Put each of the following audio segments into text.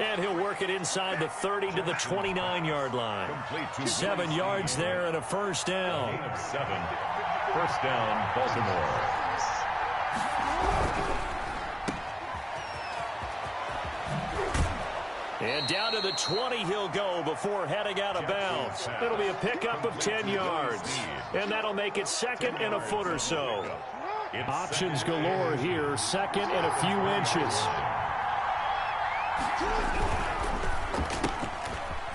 And he'll work it inside the 30 to the 29-yard line. 7 yards there and a first down. Gain of 7. First down, Baltimore. And down to the 20 he'll go before heading out of bounds. It'll be a pickup of 10 yards. And that'll make it second and a foot or so. Options galore here, second and a few inches.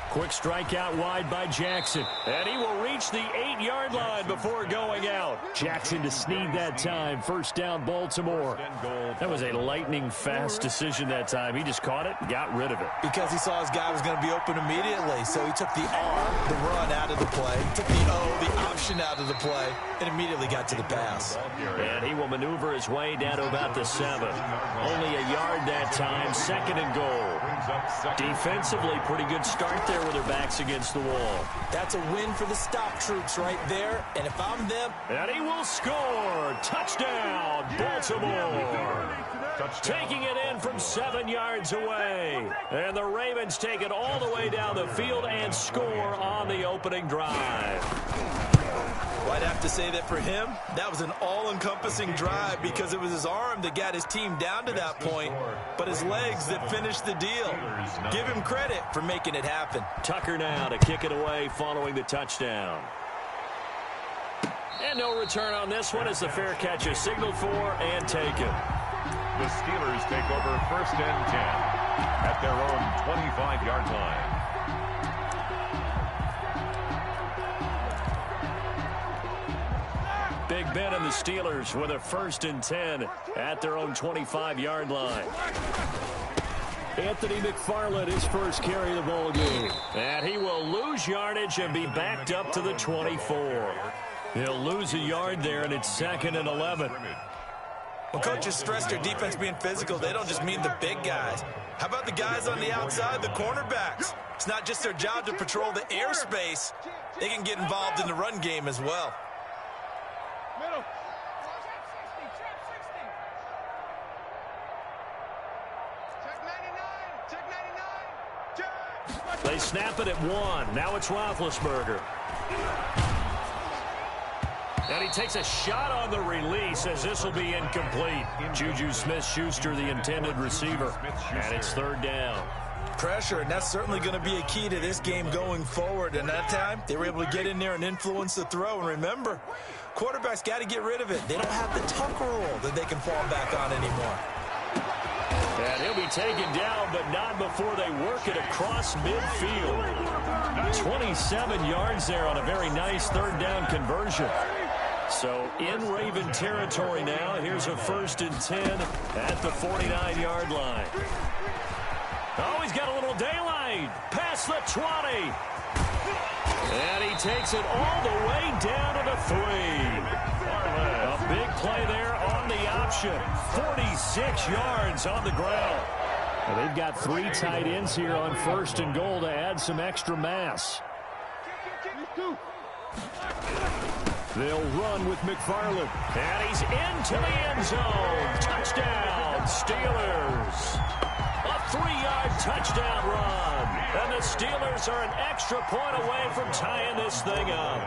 Quick strike out wide by Jackson. And he will reach the 8-yard line before going out. Jackson to sneak that time. First down, Baltimore. That was a lightning-fast decision that time. He just caught it and got rid of it. Because he saw his guy was going to be open immediately. So he took the R, the run, out of the play. Took the O, the option, out of the play. And immediately got to the pass. And he will maneuver his way down to about the 7. Only a yard that time. Second and goal. Defensively, pretty good start there with their backs against the wall. That's a win for the stop troops right there. And if I'm them... And he will score. Touchdown, Baltimore. Taking it in from 7 yards away. And the Ravens take it all the way down the field and score on the opening drive. Well, I'd have to say that for him, that was an all-encompassing drive because it was his arm that got his team down to that point, but his legs that finished the deal. Give him credit for making it happen. Tucker now to kick it away following the touchdown. And no return on this one as the fair catch is signaled for and taken. The Steelers take over first and 10 at their own 25-yard line. Big Ben and the Steelers with a first and 10 at their own 25-yard line. Anthony McFarland, his first carry of the ball game. And he will lose yardage and be backed up to the 24. He'll lose a yard there, and it's second and 11. When coaches stress their defense being physical, they don't just mean the big guys. How about the guys on the outside, the cornerbacks? It's not just their job to patrol the airspace. They can get involved in the run game as well. They snap it at 1. Now it's Roethlisberger. And he takes a shot on the release as this will be incomplete. Juju Smith-Schuster, the intended receiver. And it's third down. Pressure, and that's certainly going to be a key to this game going forward. And that time, they were able to get in there and influence the throw. And remember, quarterbacks got to get rid of it. They don't have the tuck rule that they can fall back on anymore. And he'll be taken down, but not before they work it across midfield. 27 yards there on a very nice third down conversion. So in Raven territory now. Here's a first and 10 at the 49-yard line. Oh, he's got a little daylight. Past the 20. And he takes it all the way down to the 3. A big play there on the option. 46 yards on the ground. Well, they've got 3 tight ends here on first and goal to add some extra mass. They'll run with McFarland. And he's into the end zone. Touchdown, Steelers. A 3-yard touchdown run. And the Steelers are an extra point away from tying this thing up.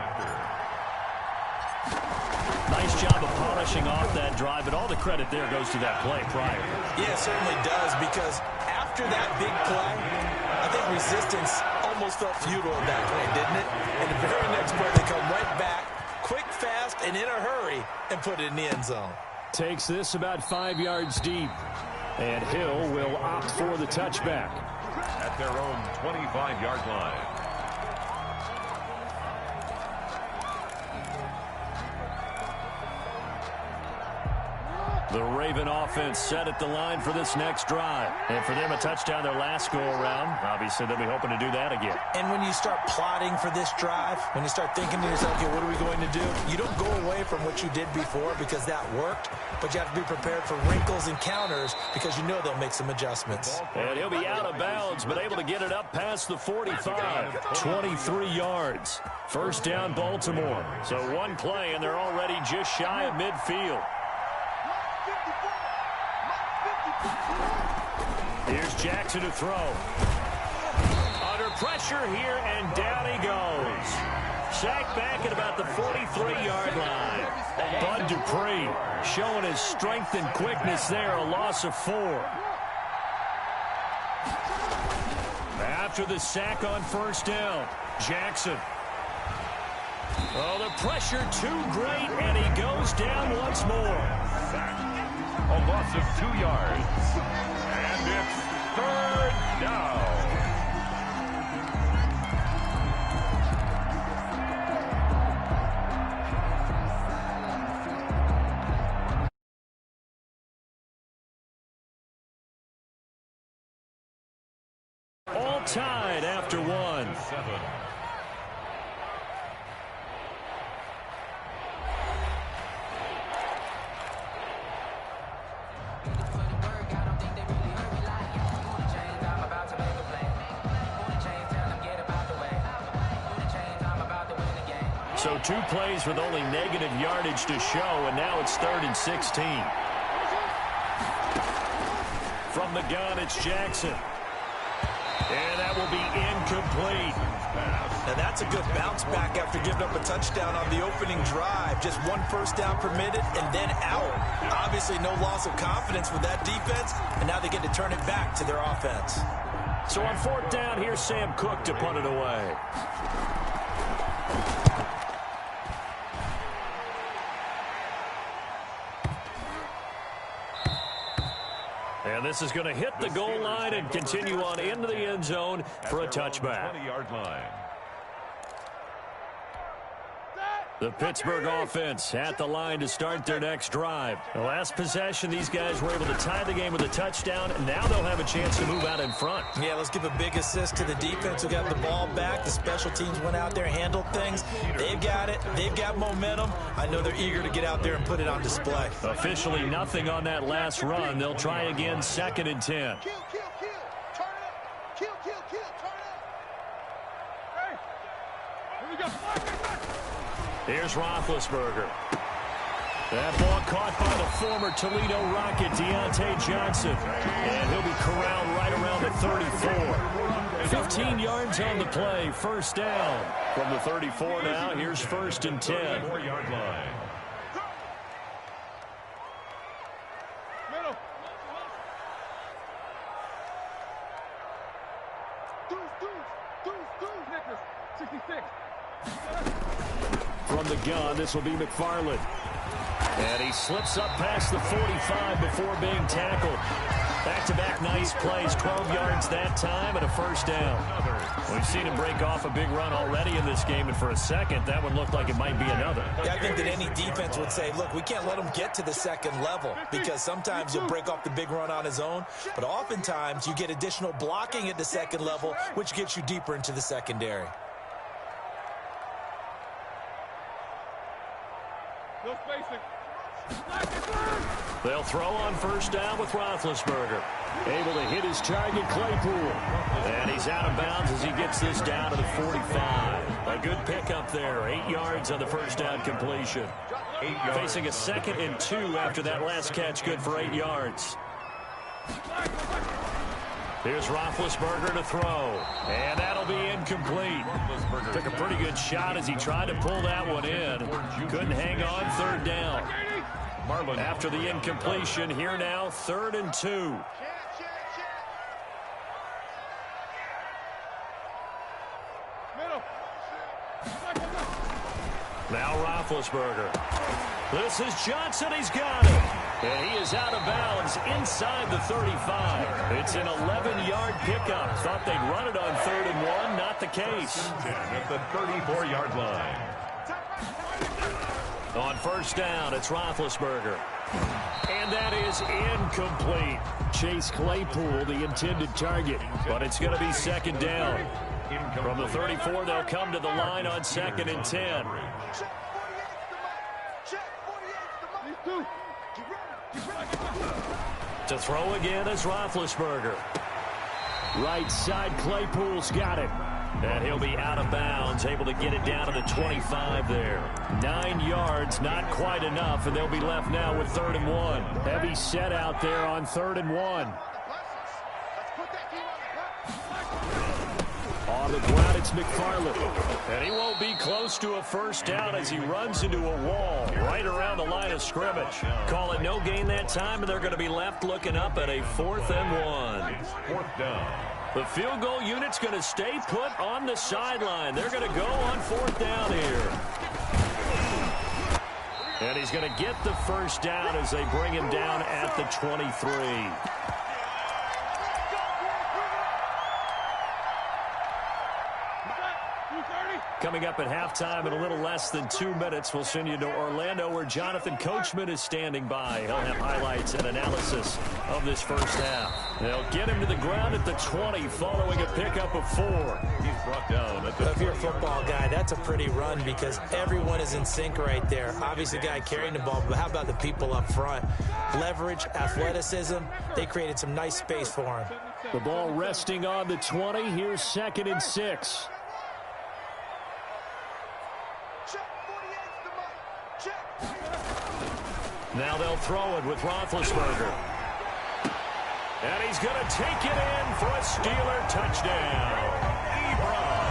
Nice job of polishing off that drive, but all the credit there goes to that play prior. Yeah, it certainly does, because after that big play, I think resistance almost felt futile at that point, didn't it? And the very next play, they come right back, quick, fast, and in a hurry, and put it in the end zone. Takes this about 5 yards deep. And Hill will opt for the touchback. At their own 25-yard line. The Raven offense set at the line for this next drive. And for them, a touchdown their last go-around. Obviously, they'll be hoping to do that again. And when you start plotting for this drive, when you start thinking to yourself, okay, what are we going to do? You don't go away from what you did before because that worked, but you have to be prepared for wrinkles and counters because you know they'll make some adjustments. And he'll be out of bounds, but able to get it up past the 45. 23 yards. First down, Baltimore. So one play, and they're already just shy of midfield. Here's Jackson to throw. Under pressure here, and down he goes. Sacked back at about the 43-yard line. Bud Dupree showing his strength and quickness there, a loss of 4. After the sack on first down, Jackson. Oh, the pressure too great, and he goes down once more. A loss of 2 yards. And it's 3rd down. All tied after 1. 7. So 2 plays with only negative yardage to show, and now it's 3rd and 16. From the gun, it's Jackson. And that will be incomplete. Now that's a good bounce back after giving up a touchdown on the opening drive. Just 1 first down permitted and then out. Obviously no loss of confidence with that defense, and now they get to turn it back to their offense. So on 4th down, here's Sam Cook to punt it away. And this is going to hit the goal line and continue on into the end zone for a touchback. 20-yard line. The Pittsburgh offense at the line to start their next drive. The last possession, these guys were able to tie the game with a touchdown, and now they'll have a chance to move out in front. Yeah, let's give a big assist to the defense who got the ball back. The special teams went out there, handled things. They've got it. They've got momentum. I know they're eager to get out there and put it on display. Officially nothing on that last run. They'll try again, 2nd and 10. Turn it up. Turn it up. Hey, here we go. Here's Roethlisberger. That ball caught by the former Toledo Rocket, Deontay Johnson. And he'll be corralled right around the 34. 15 yards on the play, 1st down. From the 34 now, here's 1st and 10. 4-yard line. Middle. Deuce, Nicholas. 66. From the gun, this will be McFarland. And he slips up past the 45 before being tackled. Back-to-back nice plays, 12 yards that time and a 1st down. We've seen him break off a big run already in this game, and for a second, that one looked like it might be another. Yeah, I think that any defense would say, look, we can't let him get to the 2nd level, because sometimes he'll break off the big run on his own, but oftentimes you get additional blocking at the 2nd level, which gets you deeper into the secondary. No spacing. They'll throw on 1st down with Roethlisberger. Able to hit his target, Claypool. And he's out of bounds as he gets this down to the 45. A good pickup there. 8 yards on the 1st down completion. 8 yards. Facing a 2nd and 2 after that last catch, good for 8 yards. Here's Roethlisberger to throw. And that'll be incomplete. Took a pretty good shot as he tried to pull that one in. Couldn't hang on, 3rd down. After the incompletion, here now, 3rd and 2. Now Roethlisberger. This is Johnson. He's got it. And he is out of bounds inside the 35. It's an 11-yard pickup. Thought they'd run it on 3rd and 1. Not the case. At the 34-yard line. On 1st down, it's Roethlisberger. And that is incomplete. Chase Claypool, the intended target. But it's going to be 2nd down. From the 34, they'll come to the line on 2nd and 10. To throw again is Roethlisberger. Right side, Claypool's got it. And he'll be out of bounds, able to get it down to the 25 there. 9 yards, not quite enough, and they'll be left now with 3rd and 1. Heavy set out there on 3rd and 1. On the ground, it's McFarland. And he won't be close to a first down as he runs into a wall right around the line of scrimmage. Call it no gain that time, and they're going to be left looking up at a 4th and 1. 4th down. The field goal unit's going to stay put on the sideline. They're going to go on 4th down here. And he's going to get the first down as they bring him down at the 23. Coming up at halftime in a little less than 2 minutes, we'll send you to Orlando where Jonathan Coachman is standing by. He'll have highlights and analysis of this first half. They'll get him to the ground at the 20 following a pickup of 4. He's brought down at the If you're a football guy, that's a pretty run because everyone is in sync right there. Obviously, the guy carrying the ball, but how about the people up front? Leverage, athleticism, they created some nice space for him. The ball resting on the 20. Here's 2nd and 6. Now they'll throw it with Roethlisberger. And he's going to take it in for a Steeler touchdown.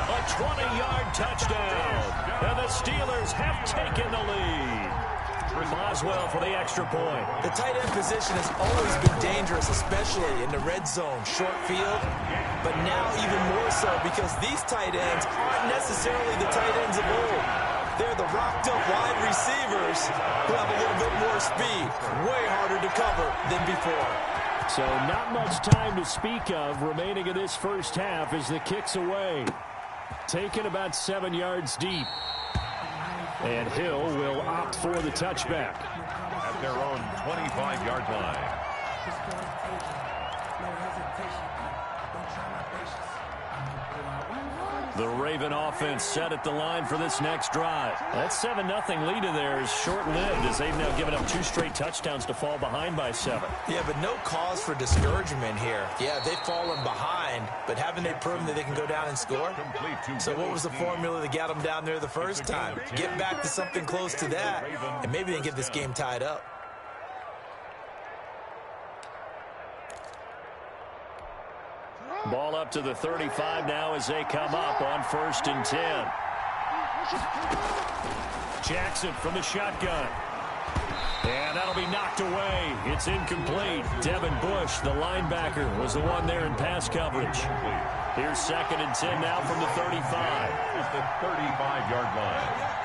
A 20-yard touchdown. And the Steelers have taken the lead. Boswell for the extra point. The tight end position has always been dangerous, especially in the red zone, short field. But now even more so because these tight ends aren't necessarily the tight ends of old. They're the rocked-up wide receivers who have a little bit more speed. Way harder to cover than before. So not much time to speak of remaining in this first half as the kick's away. Taken about 7 yards deep. And Hill will opt for the touchback. At their own 25-yard line. The Raven offense set at the line for this next drive. That 7-0 lead of theirs is short-lived as they've now given up 2 straight touchdowns to fall behind by 7. Yeah, but no cause for discouragement here. Yeah, they've fallen behind, but haven't they proven that they can go down and score? So what was the formula that got them down there the first time? Get back to something close to that, and maybe they can get this game tied up. Ball up to the 35 now as they come up on 1st and 10. Jackson from the shotgun. And that'll be knocked away. It's incomplete. Devin Bush, the linebacker, was the one there in pass coverage. Here's 2nd and 10 now from the 35. It's the 35-yard line.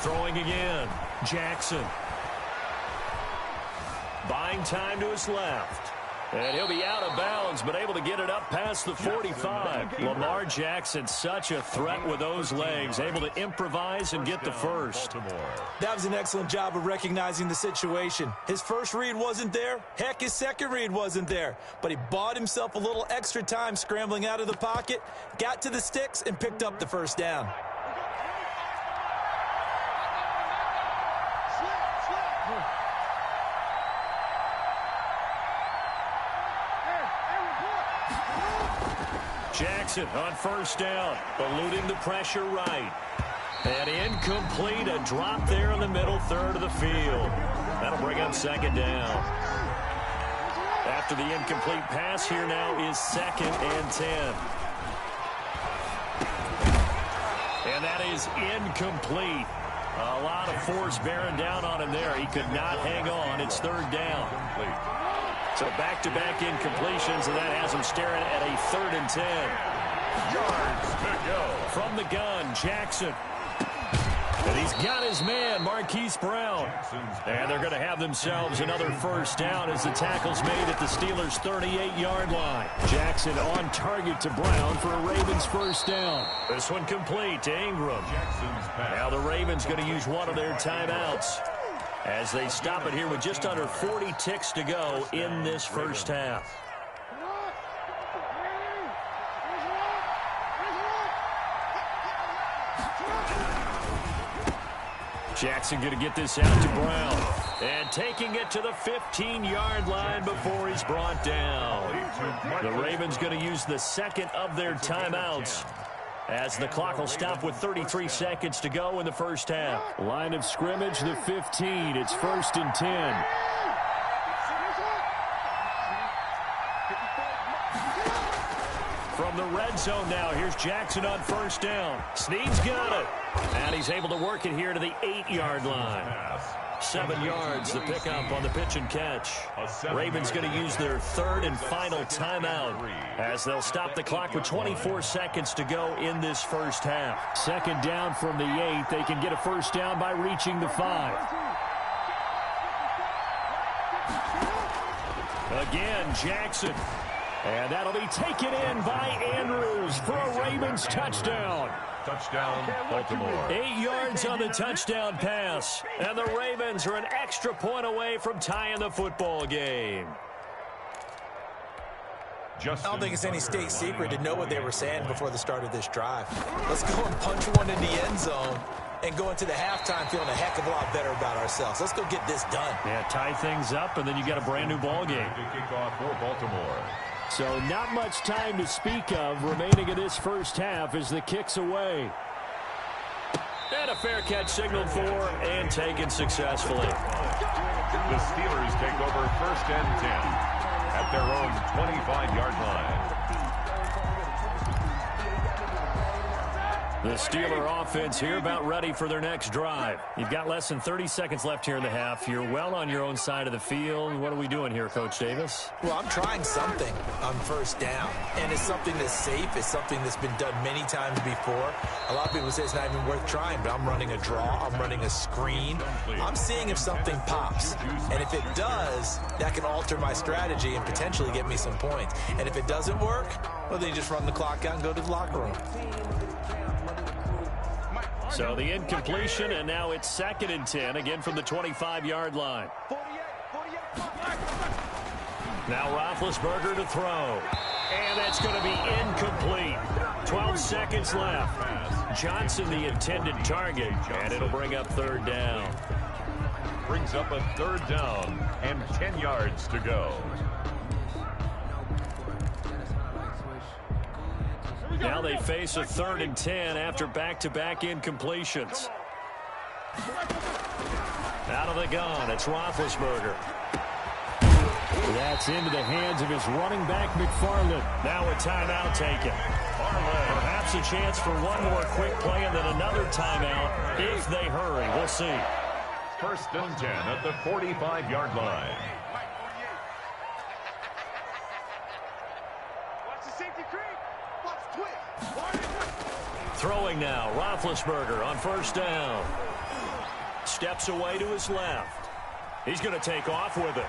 Throwing again. Jackson. Buying time to his left. And he'll be out of bounds, but able to get it up past the 45. Lamar Jackson, such a threat with those legs, able to improvise and get the first. That was an excellent job of recognizing the situation. His first read wasn't there. Heck, his second read wasn't there. But he bought himself a little extra time scrambling out of the pocket, got to the sticks, and picked up the first down. Jackson on 1st down, eluding the pressure right. And incomplete, a drop there in the middle third of the field. That'll bring up 2nd down. After the incomplete pass, here now is 2nd and 10. And that is incomplete. A lot of force bearing down on him there. He could not hang on. It's 3rd down. So back-to-back incompletions, and that has him staring at a 3rd and 10. Yards to go. From the gun, Jackson. And he's got his man, Marquise Brown. And they're going to have themselves another first down as the tackle's made at the Steelers' 38-yard line. Jackson on target to Brown for a Ravens first down. This one complete to Ingram. Now the Ravens going to use one of their timeouts as they stop it here with just under 40 ticks to go in this first half. Jackson going to get this out to Brown. And taking it to the 15-yard line before he's brought down. The Ravens going to use the second of their timeouts as the clock will stop with 33 seconds to go in the first half. Line of scrimmage, the 15. It's 1st and 10. From the red zone now, here's Jackson on 1st down. Snead's got it. And he's able to work it here to the 8-yard line. 7 yards, the pickup on the pitch and catch. Ravens going to use their 3rd and final timeout as they'll stop the clock with 24 seconds to go in this first half. 2nd down from the 8. They can get a 1st down by reaching the 5. Again, Jackson. And that'll be taken in by Andrews for a Ravens touchdown. Touchdown, Baltimore. 8 yards on the touchdown pass. And the Ravens are an extra point away from tying the football game. I don't think it's any state secret to know what they were saying before the start of this drive. Let's go and punch one in the end zone and go into the halftime feeling a heck of a lot better about ourselves. Let's go get this done. Yeah, tie things up, and then you got a brand new ball game. Kickoff for Baltimore. So not much time to speak of remaining in this first half as the kick's away. And a fair catch signaled for and taken successfully. The Steelers take over 1st and 10 at their own 25-yard line. The Steeler offense here about ready for their next drive. You've got less than 30 seconds left here in the half. You're well on your own side of the field. What are we doing here, Coach Davis? Well, I'm trying something on 1st down, and it's something that's safe. It's something that's been done many times before. A lot of people say it's not even worth trying, but I'm running a draw. I'm running a screen. I'm seeing if something pops, and if it does, that can alter my strategy and potentially get me some points. And if it doesn't work, well, then you just run the clock out and go to the locker room. So the incompletion, and now it's 2nd and 10, again from the 25-yard line. Now Roethlisberger to throw. And that's going to be incomplete. 12 seconds left. Johnson the intended target, and it'll bring up 3rd down. Brings up a 3rd down and 10 yards to go. Now they face a 3rd and 10 after back-to-back incompletions. Out of the gun, it's Roethlisberger. That's into the hands of his running back, McFarland. Now a timeout taken. Perhaps a chance for one more quick play and then another timeout if they hurry. We'll see. 1st and 10 at the 45-yard line. Throwing now, Roethlisberger on 1st down. Steps away to his left. He's going to take off with it.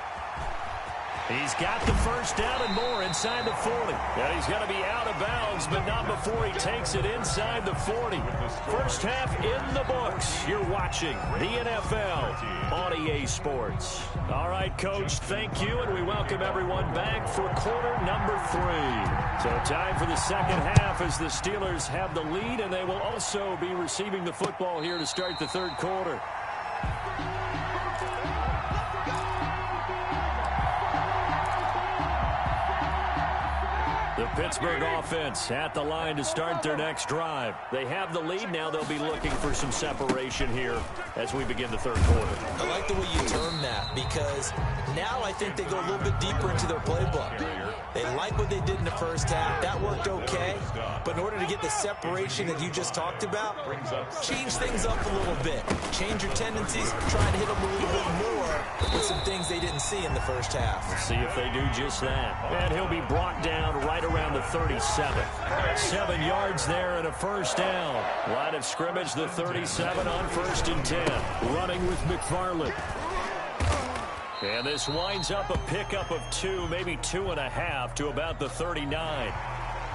He's got the 1st down and more inside the 40. And he's going to be out of bounds, but not before he takes it inside the 40. First half in the books. You're watching the NFL on EA Sports. All right, Coach, thank you, and we welcome everyone back for quarter number 3. So time for the 2nd half as the Steelers have the lead, and they will also be receiving the football here to start the 3rd quarter. The Pittsburgh offense at the line to start their next drive. They have the lead. Now they'll be looking for some separation here as we begin the 3rd quarter. I like the way you term that because now I think they go a little bit deeper into their playbook. They like what they did in the first half. That worked okay. But in order to get the separation that you just talked about, change things up a little bit. Change your tendencies. Try to hit them a little bit more with some things they didn't see in the first half. We'll see if they do just that. And he'll be brought down right around the 37. 7 yards there and a 1st down. Line of scrimmage, the 37 on 1st and 10. Running with McFarland. And this winds up a pickup of 2, maybe 2.5 to about the 39.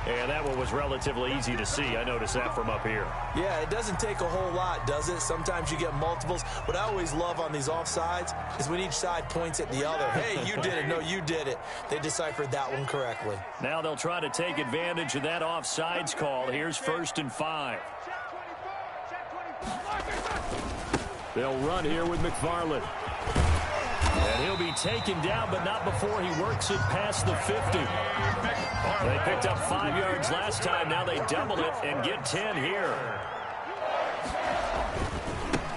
And that one was relatively easy to see. I noticed that from up here. Yeah, it doesn't take a whole lot, does it? Sometimes you get multiples. What I always love on these offsides is when each side points at the other. Hey, you did it. No, you did it. They deciphered that one correctly. Now they'll try to take advantage of that offsides call. Here's 1st and 5. They'll run here with McFarland. And he'll be taken down, but not before he works it past the 50. They picked up 5 yards last time. Now they double it and get 10 here.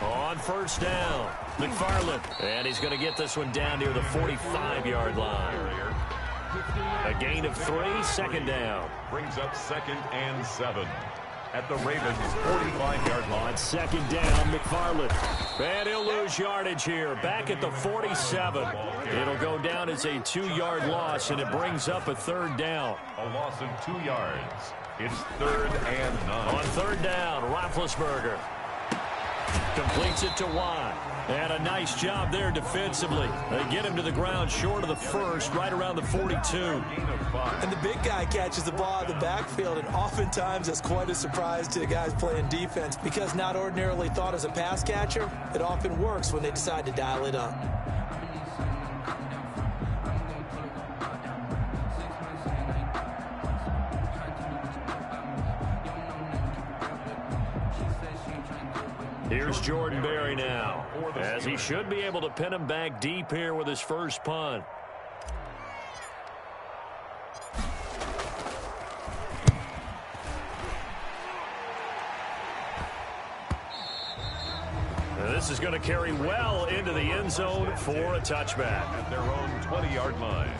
On first down, McFarland. And he's going to get this one down near the 45-yard line. A gain of 3, second down. Brings up 2nd and 7 at the Ravens' 45-yard line. On second down, McFarland. And he'll lose yardage here. Back at the 47. It'll go down as a 2-yard loss, and it brings up a 3rd down. A loss of 2 yards. It's 3rd and 9. On 3rd down, Roethlisberger completes it to Watt. And a nice job there defensively. They get him to the ground short of the 1st, right around the 42. And the big guy catches the ball in the backfield, and oftentimes that's quite a surprise to the guys playing defense, because not ordinarily thought as a pass catcher, it often works when they decide to dial it up. Here's Jordan Berry now, as he should be able to pin him back deep here with his first punt. This is going to carry well into the end zone for a touchback. At their own 20-yard line.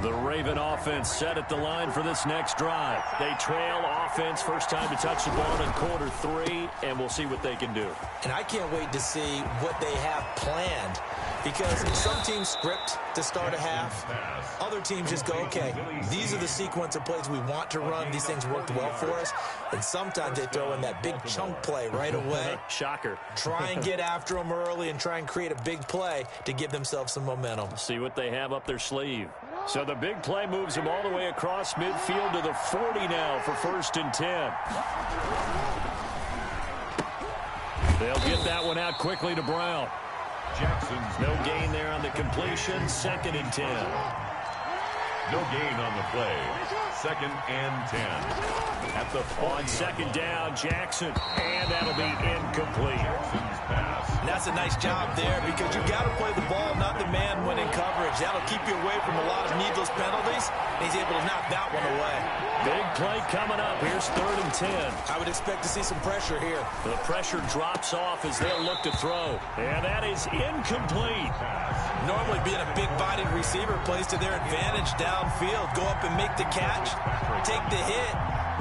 The Raven offense set at the line for this next drive. They trail offense, first time to touch the ball in quarter 3, and we'll see what they can do. And I can't wait to see what they have planned, because some teams script to start a half. Other teams just go, okay, these are the sequence of plays we want to run. These things worked well for us. And sometimes they throw in that big chunk play right away. Shocker. Try and get after them early and try and create a big play to give themselves some momentum. See what they have up their sleeve. So the big play moves him all the way across midfield to the 40 now for 1st and 10. They'll get that one out quickly to Brown. Jackson's no gain there on the completion. 2nd and 10. No gain on the play. 2nd and 10. At the on 2nd down, Jackson, and that'll be incomplete. Jackson's pass. And that's a nice job there, because you've got to play the ball, not the man when in coverage. That'll keep you away from a lot of needless penalties. And he's able to knock that one away. Big play coming up. Here's 3rd and 10. I would expect to see some pressure here. The pressure drops off as they'll look to throw. And that is incomplete. Normally being a big-bodied receiver plays to their advantage downfield. Go up and make the catch, take the hit,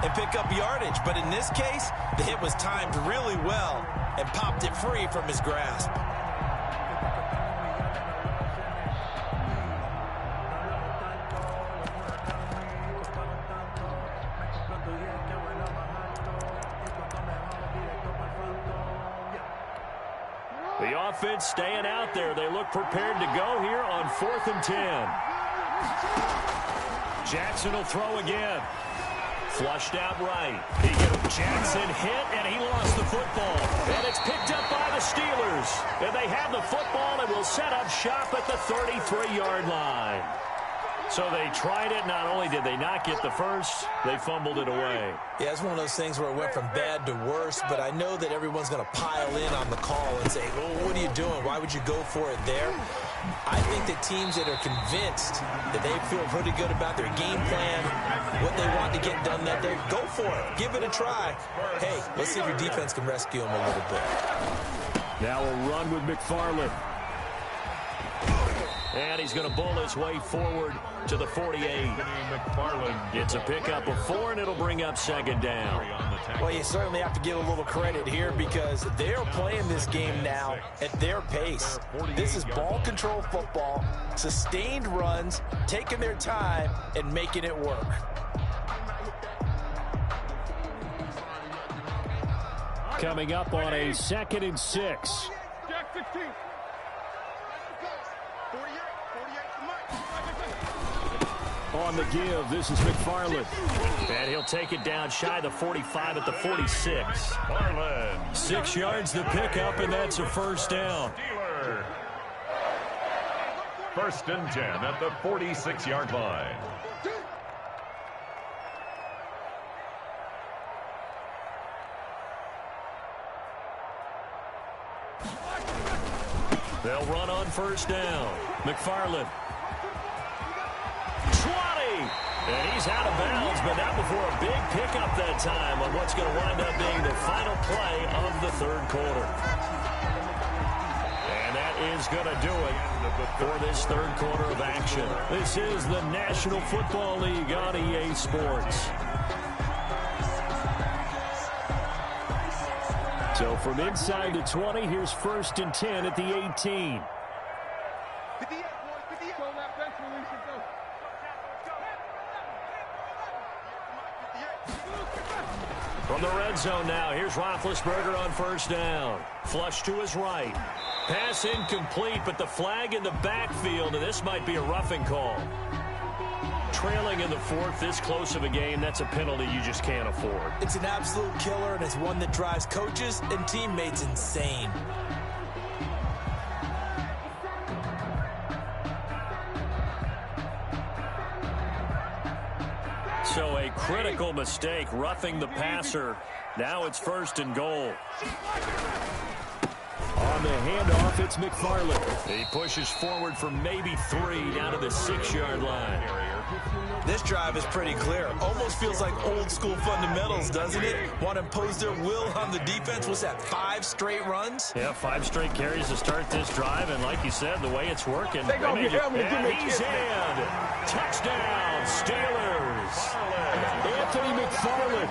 and pick up yardage. But in this case, the hit was timed really well and popped it free from his grasp. The offense staying out there. They look prepared to go here on 4th and 10. Jackson will throw again. Flushed out right. Jackson hit, and he lost the football. And it's picked up by the Steelers. And they have the football and will set up shop at the 33-yard line. So they tried it. Not only did they not get the first, they fumbled it away. Yeah, it's one of those things where it went from bad to worse, but I know that everyone's going to pile in on the call and say, oh, what are you doing? Why would you go for it there? I think that teams that are convinced that they feel pretty good about their game plan, what they want to get done that day, go for it. Give it a try. Hey, let's see if your defense can rescue them a little bit. Now a run with McFarland. And he's going to bull his way forward to the 48. McFarland gets a pickup of 4, and it'll bring up 2nd down. Well, you certainly have to give a little credit here, because they're playing this game now at their pace. This is ball control football, sustained runs, taking their time, and making it work. Coming up on a 2nd and 6. Jack 16. On the give, this is McFarland. And he'll take it down shy the 45 at the 46. Farland. 6 yards to pick up, and that's a 1st down. First and 10 at the 46-yard line. They'll run on first down. McFarland. 20! And he's out of bounds, but not before a big pickup that time on what's going to wind up being the final play of the third quarter. And that is going to do it for this third quarter of action. This is the National Football League on EA Sports. So from inside the 20, here's first and 10 at the 18. From the red zone now, here's Roethlisberger on first down. Flush to his right. Pass incomplete, but the flag in the backfield, and this might be a roughing call. Trailing in the fourth, this close of a game, that's a penalty you just can't afford. It's an absolute killer, and it's one that drives coaches and teammates insane. So a critical mistake, roughing the passer. Now it's first and goal. On the handoff, it's McFarland. He pushes forward for maybe 3 down to the 6-yard line. This drive is pretty clear. Almost feels like old school fundamentals, doesn't it? Want to impose their will on the defense. Was that 5 straight runs? Yeah, 5 straight carries to start this drive, and like you said, the way it's working. He's in. Touchdown, Steelers. Anthony McFarland.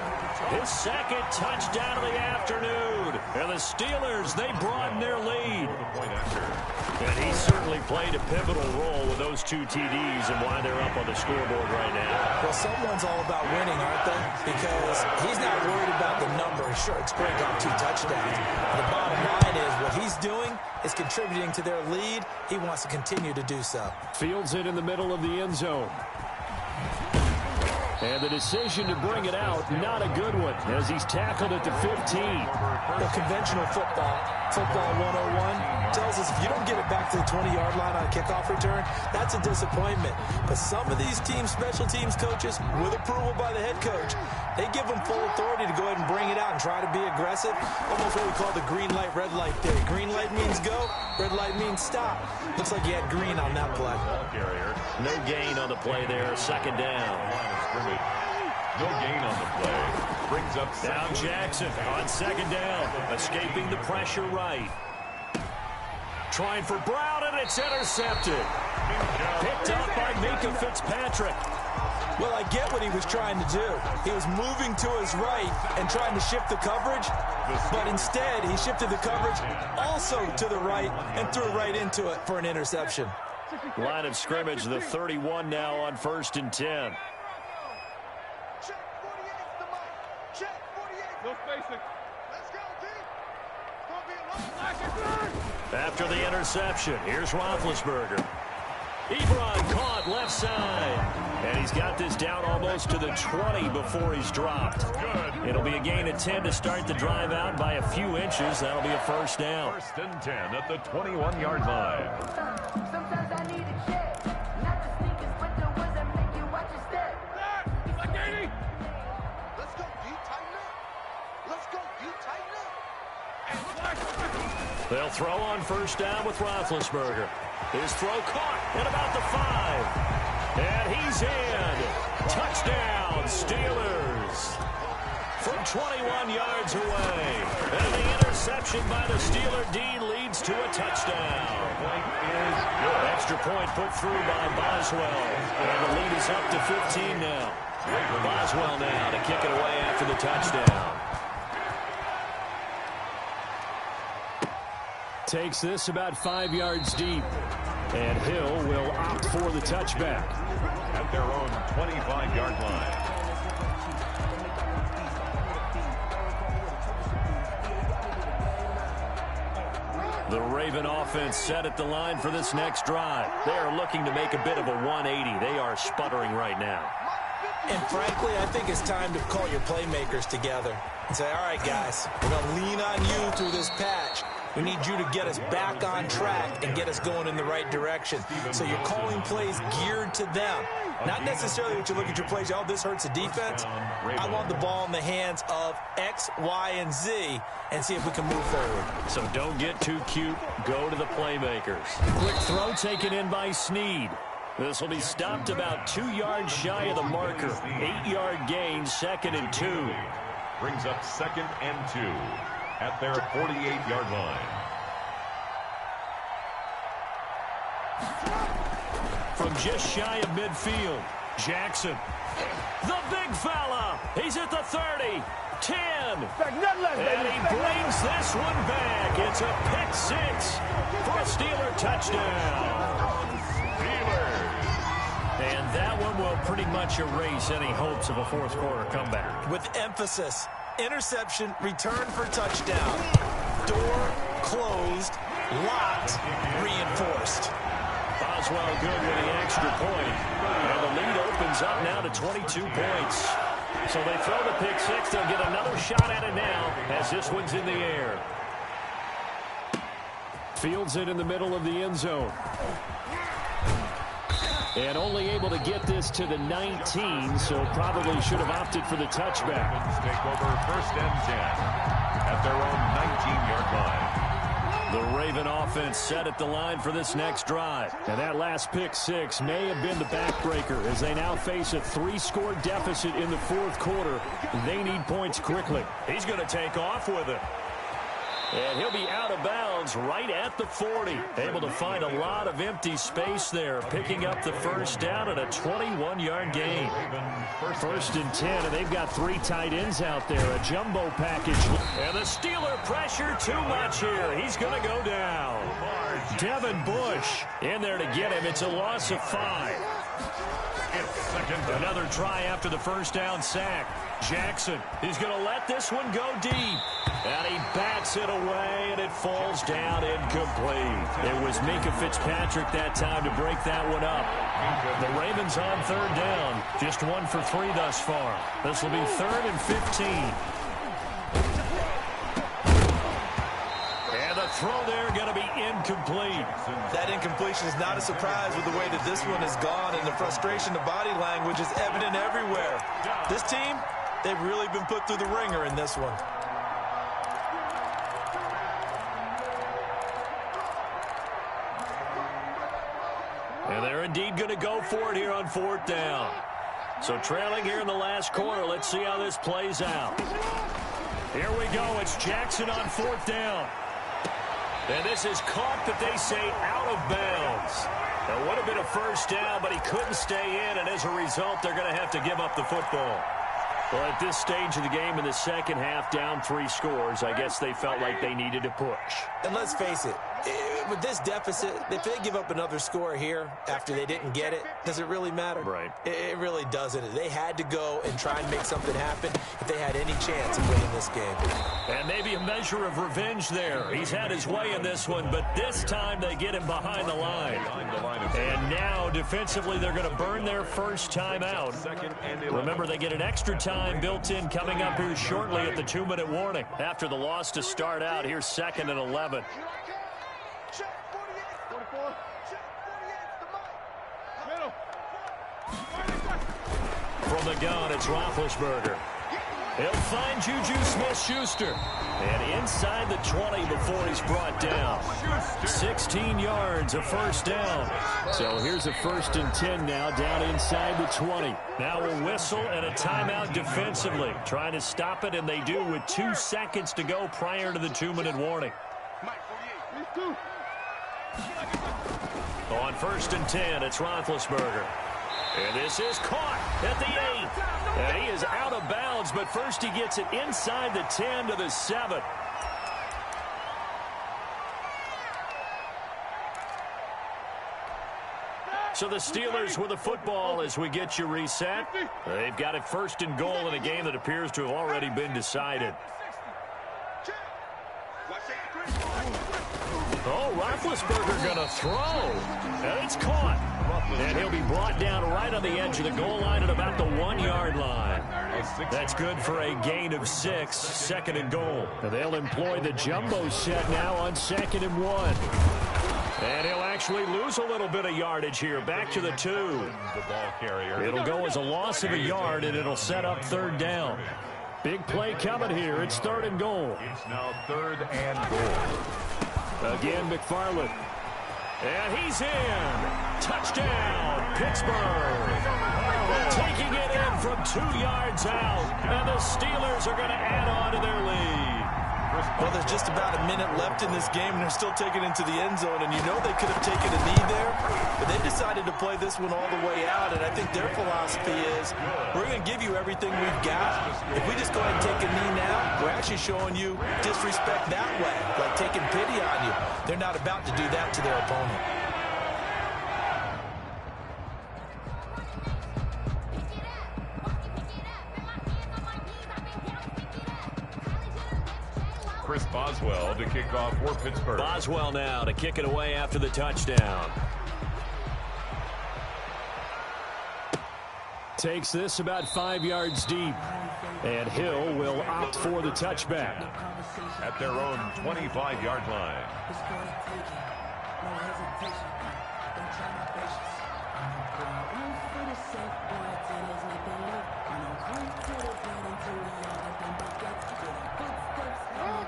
His second touchdown of the afternoon. And the Steelers, they broaden their lead. And he certainly played a pivotal role with those 2 TDs and why they're up on the scoreboard right now. Well, someone's all about winning, aren't they? Because he's not worried about the numbers. Sure, it's great to have 2 touchdowns. The bottom line is what he's doing is contributing to their lead. He wants to continue to do so. Fields it in the middle of the end zone. And the decision to bring it out, not a good one, as he's tackled at the 15. Well, conventional football 101, tells us if you don't get it back to the 20-yard line on a kickoff return, that's a disappointment. But some of these team special teams coaches, with approval by the head coach, they give them full authority to go ahead and bring it out and try to be aggressive. Almost what we call the green light, red light theory. Green light means go, red light means stop. Looks like you had green on that play. No gain on the play there, second down. No gain on the play. Brings up down Jackson on second down. Escaping the pressure right. Trying for Brown, and it's intercepted. Picked up by Minkah Fitzpatrick. Well, I get what he was trying to do. He was moving to his right and trying to shift the coverage, but instead he shifted the coverage also to the right and threw right into it for an interception. Line of scrimmage, the 31 now on first and 10. No spacing. Let's go, D. After the interception, here's Roethlisberger. Ebron caught left side. And he's got this down almost to the 20 before he's dropped. Good. It'll be a gain of 10 to start the drive out by a few inches. That'll be a first down. First and 10 at the 21-yard line. Sometimes I need a check. Not the sneakers, but the ones that make you watch your step. Let's go, D. Tighten up. Let's go, D. Tighten up. They'll throw on first down with Roethlisberger. His throw caught at about the 5. And he's in. Touchdown, Steelers. From 21 yards away. And the interception by the Steeler D leads to a touchdown. Extra point put through by Boswell. And the lead is up to 15 now. Boswell now to kick it away after the touchdown. Takes this about 5 yards deep. And Hill will opt for the touchback. At their own 25-yard line. The Raven offense set at the line for this next drive. They are looking to make a bit of a 180. They are sputtering right now. And frankly, I think it's time to call your playmakers together and say, all right, guys, we're going to lean on you through this patch. We need you to get us back on track and get us going in the right direction. So you're calling plays geared to them. Not necessarily what you look at your plays, oh, this hurts the defense. I want the ball in the hands of X, Y, and Z and see if we can move forward. So don't get too cute. Go to the playmakers. Quick throw taken in by Snead. This will be stopped about 2 yards shy of the marker. 8-yard gain, 2nd and 2. Brings up 2nd and 2 at their 48-yard line. From just shy of midfield, Jackson. The big fella. He's at the 30, 10. And he brings this one back. It's a pick 6 for a Steeler touchdown. And that one will pretty much erase any hopes of a fourth quarter comeback. With emphasis, interception, return for touchdown. Door closed, locked, reinforced. Boswell good with the extra point. And the lead opens up now to 22 points. So they throw the pick 6. They'll get another shot at it now as this one's in the air. Fields it in the middle of the end zone. And only able to get this to the 19, so probably should have opted for the touchback. Take over 1st and 10 at their own 19-yard line. The Raven offense set at the line for this next drive. And that last pick 6 may have been the backbreaker as they now face a 3-score deficit in the fourth quarter. They need points quickly. He's going to take off with it. And he'll be out of bounds right at the 40. Able to find a lot of empty space there, picking up the first down at a 21-yard gain. 1st and 10, and they've got 3 tight ends out there, a jumbo package. And the Steeler pressure too much here. He's going to go down. Devin Bush in there to get him. It's a loss of 5. Another try after the first down sack. Jackson, he's going to let this one go deep. And he bats it away, and it falls down incomplete. It was Minka Fitzpatrick that time to break that one up. The Ravens on 3rd down. Just 1 for 3 thus far. This will be 3rd and 15. And the throw there going to be incomplete. That incompletion is not a surprise with the way that this one has gone, and the frustration of body language is evident everywhere. This team, they've really been put through the ringer in this one. And they're indeed going to go for it here on 4th down. So trailing here in the last quarter, let's see how this plays out. Here we go. It's Jackson on 4th down. And this is caught, but they say out of bounds. That would have been a first down, but he couldn't stay in, and as a result, they're going to have to give up the football. Well, at this stage of the game in the second half, down 3 scores, I guess they felt like they needed to push. And let's face it, with this deficit, if they give up another score here after they didn't get it, does it really matter? Right. It really doesn't. They had to go and try and make something happen if they had any chance of winning this game. And maybe a measure of revenge there. He's had his way in this one, but this time they get him behind the line. And now, defensively, they're going to burn their first time out. Remember, they get an extra time built in coming up here shortly at the 2-minute warning. After the loss to start out, here's 2nd and 11. From the gun, it's Roethlisberger. He'll find Juju Smith-Schuster. And inside the 20 before he's brought down. 16 yards, a first down. So here's a 1st and 10 now, down inside the 20. Now a whistle and a timeout defensively. Trying to stop it, and they do with 2 seconds to go prior to the 2-minute warning. On 1st and 10, it's Roethlisberger. And this is caught at the 8. And he is out of bounds, but first he gets it inside the 10 to the 7. So the Steelers with the football as we get you reset. They've got it 1st and goal in a game that appears to have already been decided. Oh, Roethlisberger going to throw. And it's caught. And he'll be brought down right on the edge of the goal line at about the 1-yard line. That's good for a gain of 6, 2nd and goal. And they'll employ the jumbo set now on 2nd and 1. And he'll actually lose a little bit of yardage here, back to the 2. The ball carrier. It'll go as a loss of a yard, and it'll set up 3rd down. Big play coming here. It's 3rd and goal. It's now 3rd and goal. Again, McFarland. And he's in. Touchdown, Pittsburgh. Taking it in from 2 yards out. And the Steelers are going to add on to their lead. Well, there's just about a minute left in this game, and they're still taking it into the end zone. And you know they could have taken a knee there, but they decided to play this one all the way out. And I think their philosophy is, we're going to give you everything we've got. If we just go ahead and take a knee now, we're actually showing you disrespect that way, like taking pity on you. They're not about to do that to their opponent. Chris Boswell to kick off for Pittsburgh. Boswell now to kick it away after the touchdown. Takes this about 5 yards deep. And Hill will opt for the touchback. At their own 25-yard line.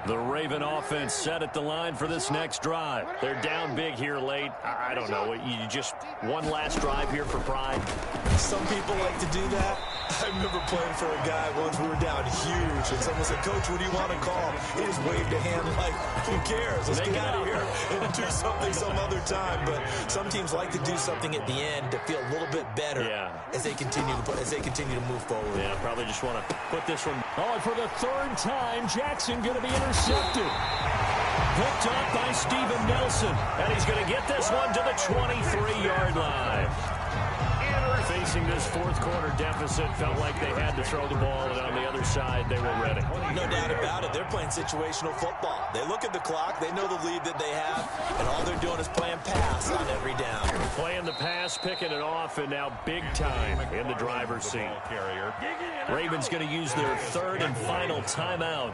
The Raven offense set at the line for this next drive. They're down big here late. I don't know. You just one last drive here for pride. Some people like to do that. I remember playing for a guy once. We were down huge, and someone said, "Coach, what do you want to call?" He just waved a hand like, "Who cares? Let's get out of here and do something some other time." But some teams like to do something at the end to feel a little bit better as they continue to move forward. Yeah, probably just want to put this one. Oh, and for the 3rd time, Jackson going to be intercepted. Picked up by Steven Nelson, and he's going to get this one to the 23-yard line. Facing this 4th quarter deficit, felt like they had to throw the ball, and on the other side, they were ready. No doubt about it. They're playing situational football. They look at the clock. They know the lead that they have, and all they're doing is playing pass on every down. Playing the pass, picking it off, and now big time in the driver's seat. Ravens going to use their 3rd and final timeout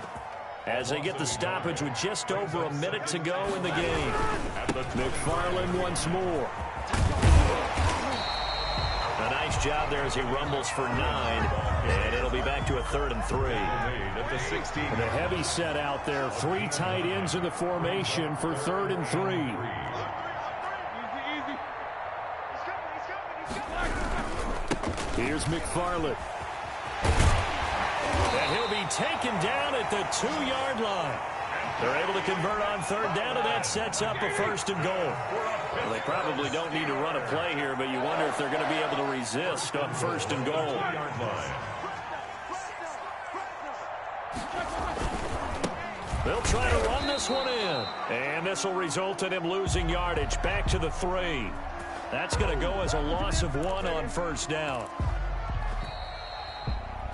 as they get the stoppage with just over a minute to go in the game. McFarland once more. A nice job there as he rumbles for 9, and it'll be back to a 3rd and 3. At the 16. And a heavy set out there. 3 tight ends in the formation for 3rd and 3. Here's McFarland. And he'll be taken down at the 2-yard line. They're able to convert on 3rd down, and that sets up a 1st and goal. Well, they probably don't need to run a play here, but you wonder if they're going to be able to resist on 1st and goal. They'll try to run this one in. And this will result in him losing yardage back to the 3. That's going to go as a loss of 1 on 1st down.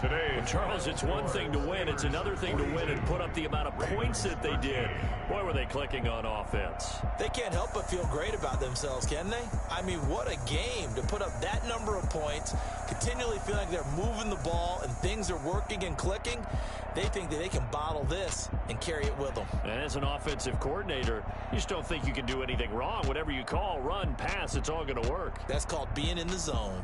Well, Charles, it's one thing to win. It's another thing to win and put up the amount of points that they did. Boy, were they clicking on offense. They can't help but feel great about themselves, can they? I mean, what a game to put up that number of points, continually feel like they're moving the ball and things are working and clicking. They think that they can bottle this and carry it with them. And as an offensive coordinator, you just don't think you can do anything wrong. Whatever you call, run, pass, it's all going to work. That's called being in the zone.